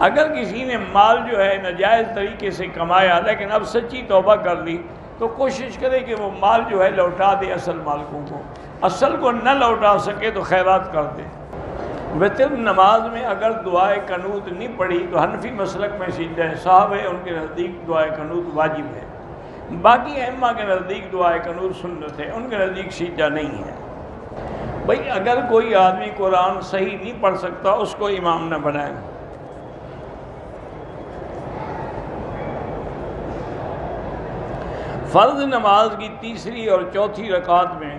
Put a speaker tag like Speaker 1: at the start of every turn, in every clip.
Speaker 1: اگر کسی نے مال جو ہے ناجائز طریقے سے کمایا لیکن اب سچی توبہ کر لی تو کوشش کرے کہ وہ مال جو ہے لوٹا دے اصل مالکوں کو، اصل کو نہ لوٹا سکے تو خیرات کر دے۔ وتر نماز میں اگر دعائے قنوت نہیں پڑھی تو حنفی مسلک میں سجدہ صاحب ہے، ان کے نزدیک دعائے قنوت واجب ہے۔ باقی ائمہ کے نزدیک دعائے قنوت سنت ہے، ان کے نزدیک سجدہ نہیں ہے۔ بھئی اگر کوئی آدمی قرآن صحیح نہیں پڑھ سکتا اس کو امام نہ بنائیں۔ فرض نماز کی تیسری اور چوتھی رکعت میں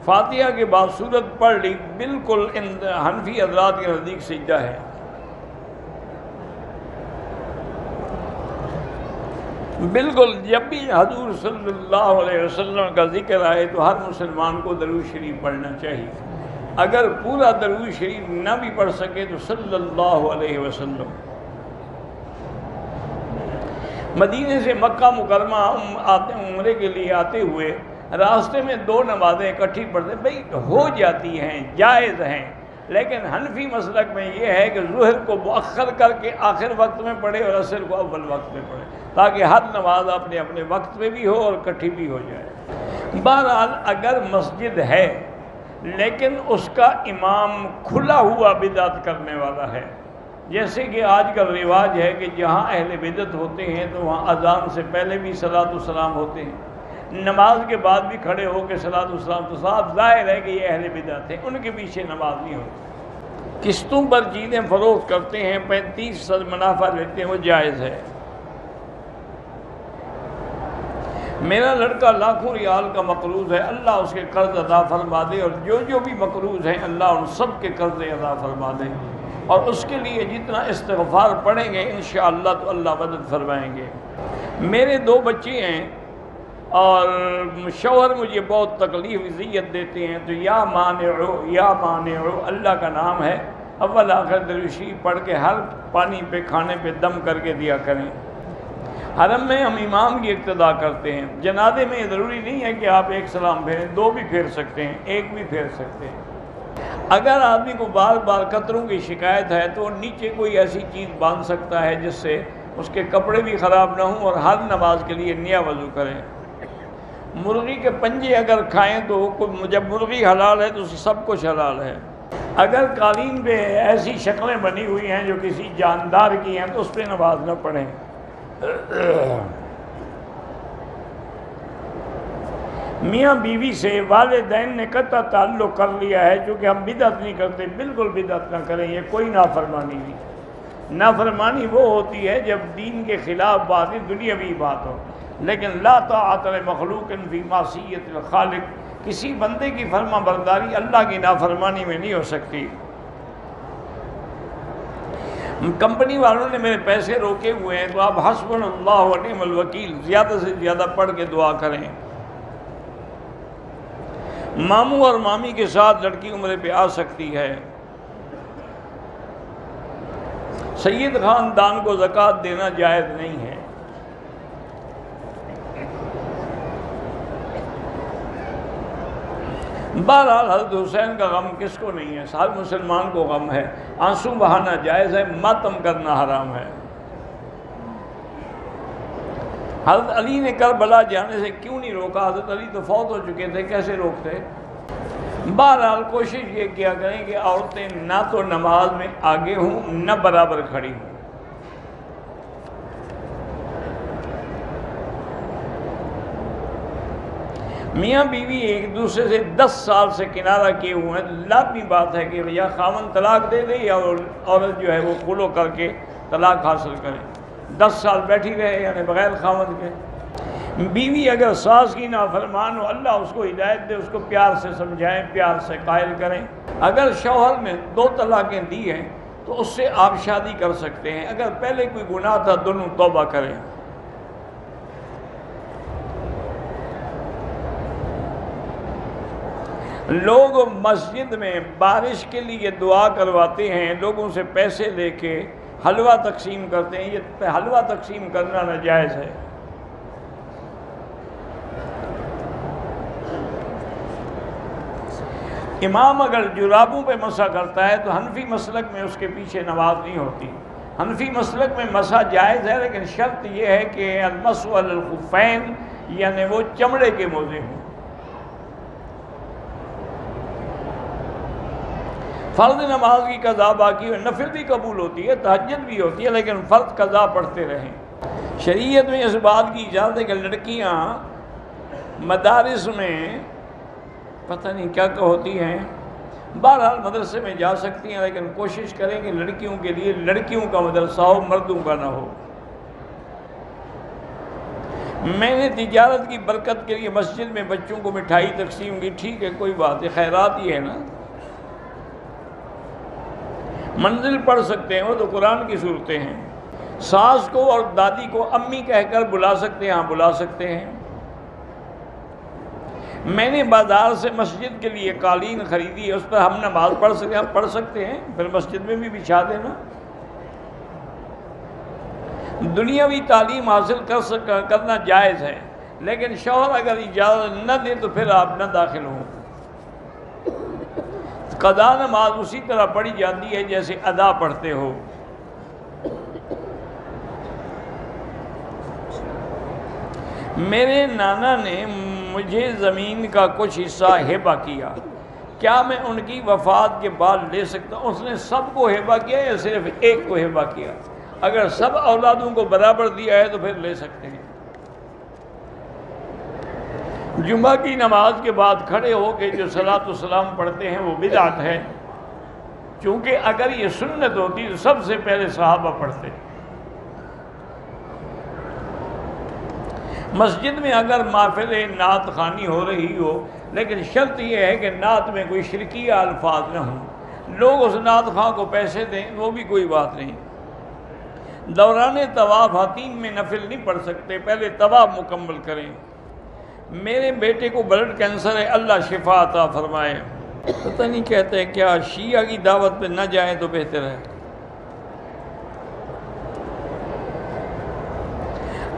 Speaker 1: فاتحہ کے بعد سورت پڑھ لی، بالکل حنفی حضرات کے نزدیک سجدہ ہے۔ بالکل جب بھی حضور صلی اللہ علیہ وسلم کا ذکر آئے تو ہر مسلمان کو درود شریف پڑھنا چاہیے۔ اگر پورا درود شریف نہ بھی پڑھ سکے تو صلی اللہ علیہ وسلم۔ مدینے سے مکہ مکرمہ عمرے کے لیے آتے ہوئے راستے میں 2 نمازیں اکٹھی پڑھتے، بھئی ہو جاتی ہیں، جائز ہیں، لیکن حنفی مسلک میں یہ ہے کہ ظہر کو مؤخر کر کے آخر وقت میں پڑھے اور عصر کو اول وقت میں پڑھے، تاکہ ہر نماز اپنے اپنے وقت میں بھی ہو اور اکٹھی بھی ہو جائے۔ بہرحال اگر مسجد ہے لیکن اس کا امام کھلا ہوا بدعت کرنے والا ہے، جیسے کہ آج کل رواج ہے کہ جہاں اہل بدعت ہوتے ہیں تو وہاں اذان سے پہلے بھی صلاۃ والسلام ہوتے ہیں، نماز کے بعد بھی کھڑے ہو کے صلاۃ والسلام، تو صاحب ظاہر ہے کہ یہ اہل بدعت ہیں، ان کے پیچھے نماز نہیں ہوتی۔ قسطوں پر چیزیں فروخت کرتے ہیں، 35% منافع لیتے ہیں، وہ جائز ہے۔ میرا لڑکا لاکھوں ریال کا مقروض ہے، اللہ اس کے قرض ادا فرما دے، اور جو بھی مقروض ہیں اللہ ان سب کے قرض ادا فرما دے، اور اس کے لیے جتنا استغفار پڑھیں گے انشاءاللہ تو اللہ مدد فرمائیں گے۔ میرے 2 بچے ہیں اور شوہر مجھے بہت تکلیف اذیت دیتے ہیں، تو یا مانعو اللہ کا نام ہے، اول آخر درود شریف پڑھ کے ہر پانی پہ کھانے پہ دم کر کے دیا کریں۔ حرم میں ہم امام کی اقتداء کرتے ہیں، جنازے میں یہ ضروری نہیں ہے کہ آپ 1 سلام پھیریں، 2 بھی پھیر سکتے ہیں، 1 بھی پھیر سکتے ہیں۔ اگر آدمی کو بار بار قطروں کی شکایت ہے تو نیچے کوئی ایسی چیز باندھ سکتا ہے جس سے اس کے کپڑے بھی خراب نہ ہوں اور ہر نماز کے لیے نیا وضو کریں۔ مرغی کے پنجے اگر کھائیں تو جب مرغی حلال ہے تو سب کچھ حلال ہے۔ اگر قالین پہ ایسی شکلیں بنی ہوئی ہیں جو کسی جاندار کی ہیں تو اس پہ نماز نہ پڑھیں۔ میاں بیوی سے والدین نے قطع تعلق کر لیا ہے، چونکہ ہم بدعت نہیں کرتے، بالکل بدعت نہ کریں، یہ کوئی نافرمانی نہیں۔ نافرمانی وہ ہوتی ہے جب دین کے خلاف بات دنیاوی بات ہو، لیکن لا طاعت لمخلوق فی معصیت الخالق، کسی بندے کی فرما برداری اللہ کی نافرمانی میں نہیں ہو سکتی۔ کمپنی والوں نے میرے پیسے روکے ہوئے ہیں تو آپ حسبنا اللہ و نعم الوکیل زیادہ سے زیادہ پڑھ کے دعا کریں۔ ماموں اور مامی کے ساتھ لڑکی عمرے پہ آ سکتی ہے۔ سید خاندان کو زکوٰۃ دینا جائز نہیں ہے۔ بہرحال حضرت حسین کا غم کس کو نہیں ہے، ہر مسلمان کو غم ہے، آنسو بہانا جائز ہے، ماتم کرنا حرام ہے۔ حضرت علی نے کربلا جانے سے کیوں نہیں روکا؟ حضرت علی تو فوت ہو چکے تھے، کیسے روکتے؟ بہرحال کوشش یہ کیا کریں کہ عورتیں نہ تو نماز میں آگے ہوں نہ برابر کھڑی ہوں۔ میاں بیوی ایک دوسرے سے 10 سال سے کنارہ کیے ہوئے ہیں، لازمی بات ہے کہ یا خاوند طلاق دے دے یا عورت جو ہے وہ خلو کر کے طلاق حاصل کرے۔ 10 سال بیٹھی رہے یعنی بغیر خاوند کے۔ بیوی اگر ساس کی نافرمان ہو، اللہ اس کو ہدایت دے، اس کو پیار سے سمجھائیں، پیار سے قائل کریں۔ اگر شوہر نے 2 طلاقیں دی ہیں تو اس سے آپ شادی کر سکتے ہیں، اگر پہلے کوئی گناہ تھا دونوں توبہ کریں۔ لوگ مسجد میں بارش کے لیے دعا کرواتے ہیں، لوگوں سے پیسے لے کے حلوہ تقسیم کرتے ہیں، یہ حلوہ تقسیم کرنا ناجائز ہے۔ امام اگر جرابوں پہ مسح کرتا ہے تو حنفی مسلک میں اس کے پیچھے نماز نہیں ہوتی، حنفی مسلک میں مسح جائز ہے، لیکن شرط یہ ہے کہ المسح علی الخفین، یعنی وہ چمڑے کے موزے ہوں۔ فرض نماز کی قضا باقی ہے، نفل بھی قبول ہوتی ہے، تہجد بھی ہوتی ہے، لیکن فرض قضا پڑھتے رہیں۔ شریعت میں اس بات کی اجازت ہے کہ لڑکیاں مدارس میں پتہ نہیں کیا ہوتی ہیں، بہرحال مدرسے میں جا سکتی ہیں، لیکن کوشش کریں کہ لڑکیوں کے لیے لڑکیوں کا مدرسہ ہو، مردوں کا نہ ہو۔ میں نے تجارت کی برکت کے لیے مسجد میں بچوں کو مٹھائی تقسیم کی، ٹھیک ہے، کوئی بات ہے، خیرات ہی ہے نا۔ منزل پڑھ سکتے ہیں، وہ تو قرآن کی صورتیں ہیں۔ ساس کو اور دادی کو امی کہہ کر بلا سکتے ہیں، ہاں بلا سکتے ہیں۔ میں نے بازار سے مسجد کے لیے قالین خریدی ہے، اس پر ہم نماز پڑھ سکتے ہیں، پھر مسجد میں بھی بچھا دینا۔ دنیاوی تعلیم حاصل کرنا جائز ہے، لیکن شوہر اگر اجازت نہ دے تو پھر آپ نہ داخل ہوں۔ قضا نماز اسی طرح پڑھی جاتی ہے جیسے ادا پڑھتے ہو۔ میرے نانا نے مجھے زمین کا کچھ حصہ ہبہ کیا، کیا میں ان کی وفات کے بعد لے سکتا ہوں؟ اس نے سب کو ہبہ کیا یا صرف ایک کو ہبہ کیا؟ اگر سب اولادوں کو برابر دیا ہے تو پھر لے سکتے ہیں۔ جمعہ کی نماز کے بعد کھڑے ہو کے جو صلاۃ والسلام پڑھتے ہیں وہ بدعت ہے، چونکہ اگر یہ سنت ہوتی تو سب سے پہلے صحابہ پڑھتے۔ مسجد میں اگر محفل نعت خوانی ہو رہی ہو، لیکن شرط یہ ہے کہ نعت میں کوئی شرکیہ الفاظ نہ ہوں، لوگ اس نعت خواں کو پیسے دیں وہ بھی کوئی بات نہیں۔ دوران طواف حتیم میں نفل نہیں پڑھ سکتے، پہلے طواف مکمل کریں۔ میرے بیٹے کو بلڈ کینسر ہے، اللہ شفا عطا فرمائے۔ پتہ نہیں کہتے کیا شیعہ کی دعوت پہ نہ جائیں تو بہتر ہے۔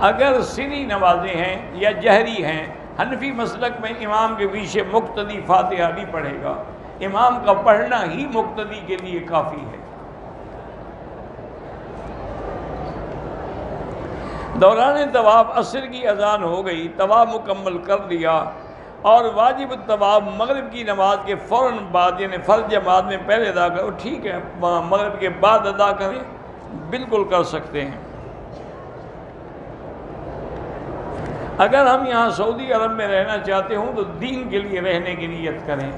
Speaker 1: اگر سری نمازیں ہیں یا جہری ہیں، حنفی مسلک میں امام کے پیچھے مقتدی فاتحہ نہیں پڑھے گا، امام کا پڑھنا ہی مقتدی کے لیے کافی ہے۔ دوران طواف عصر کی اذان ہو گئی، طواف مکمل کر لیا اور واجب الطواف مغرب کی نماز کے فوراً بعد، یعنی فرض جماعت میں پہلے ادا کرو، ٹھیک ہے، مغرب کے بعد ادا کریں، بالکل کر سکتے ہیں۔ اگر ہم یہاں سعودی عرب میں رہنا چاہتے ہوں تو دین کے لیے رہنے کی نیت کریں،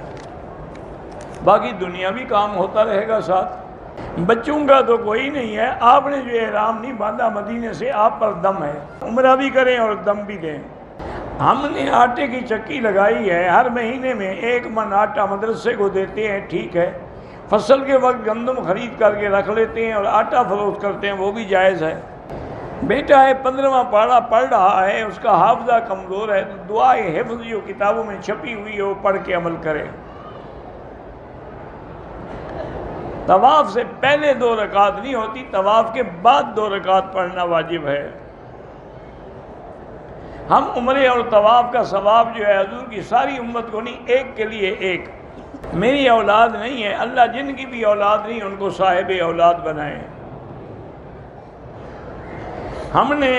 Speaker 1: باقی دنیاوی کام ہوتا رہے گا ساتھ۔ بچوں کا تو کوئی نہیں ہے، آپ نے جو احرام نہیں باندھا مدینے سے، آپ پر دم ہے، عمرہ بھی کریں اور دم بھی دیں۔ ہم نے آٹے کی چکی لگائی ہے، ہر مہینے میں 1 من آٹا مدرسے کو دیتے ہیں، ٹھیک ہے، فصل کے وقت گندم خرید کر کے رکھ لیتے ہیں اور آٹا فروخت کرتے ہیں، وہ بھی جائز ہے۔ بیٹا ہے 15واں پارہ پڑھ رہا ہے، اس کا حافظہ کمزور ہے، تو دعائے حفظ جو کتابوں میں چھپی ہوئی ہے وہ پڑھ کے عمل کرے۔ طواف سے پہلے 2 رکعت نہیں ہوتی، طواف کے بعد 2 رکعت پڑھنا واجب ہے۔ ہم عمرے اور طواف کا ثواب جو ہے حضور کی ساری امت کو نہیں، ایک کے لیے ایک۔ میری اولاد نہیں ہے، اللہ جن کی بھی اولاد نہیں ان کو صاحب اولاد بنائے۔ ہم نے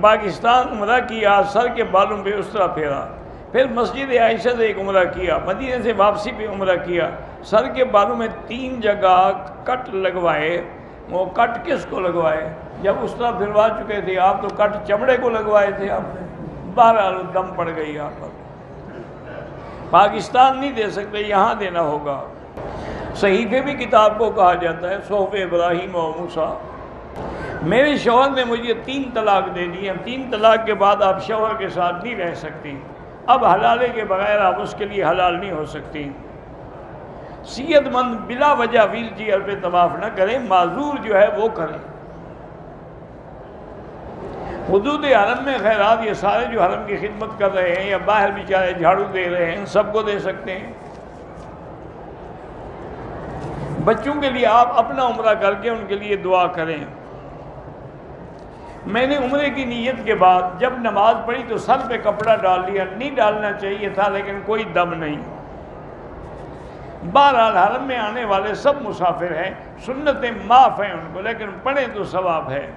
Speaker 1: پاکستان عمرہ کیا، سر کے بالوں پہ اس طرح پھیرا، پھر مسجد عائشہ سے ایک عمرہ کیا، مدینے سے واپسی پہ عمرہ کیا، سر کے بالوں میں 3 جگہ کٹ لگوائے۔ وہ کٹ کس کو لگوائے؟ جب اس طرح پھروا چکے تھے آپ تو کٹ چمڑے کو لگوائے تھے آپ نے، بہرحال دم پڑ گئی آپ پر۔ پاکستان نہیں دے سکتے، یہاں دینا ہوگا۔ صحیفے بھی کتاب کو کہا جاتا ہے، صحف ابراہیم و موسیٰ۔ میرے شوہر نے مجھے 3 طلاق دے دی ہیں، 3 طلاق کے بعد آپ شوہر کے ساتھ نہیں رہ سکتی، اب حلالے کے بغیر آپ اس کے لیے حلال نہیں ہو سکتی۔ صحت مند بلا وجہ ویل چیئر پہ طواف نہ کریں، معذور جو ہے وہ کریں۔ حدود حرم میں خیرات یہ سارے جو حرم کی خدمت کر رہے ہیں یا باہر بیچارے جھاڑو دے رہے ہیں، سب کو دے سکتے ہیں۔ بچوں کے لیے آپ اپنا عمرہ کر کے ان کے لیے دعا کریں۔ میں نے عمرے کی نیت کے بعد جب نماز پڑھی تو سر پہ کپڑا ڈال لیا، نہیں ڈالنا چاہیے تھا لیکن کوئی دم نہیں۔ بہرحال حرم میں آنے والے سب مسافر ہیں، سنتیں معاف ہیں ان کو، لیکن پڑھیں تو ثواب ہے۔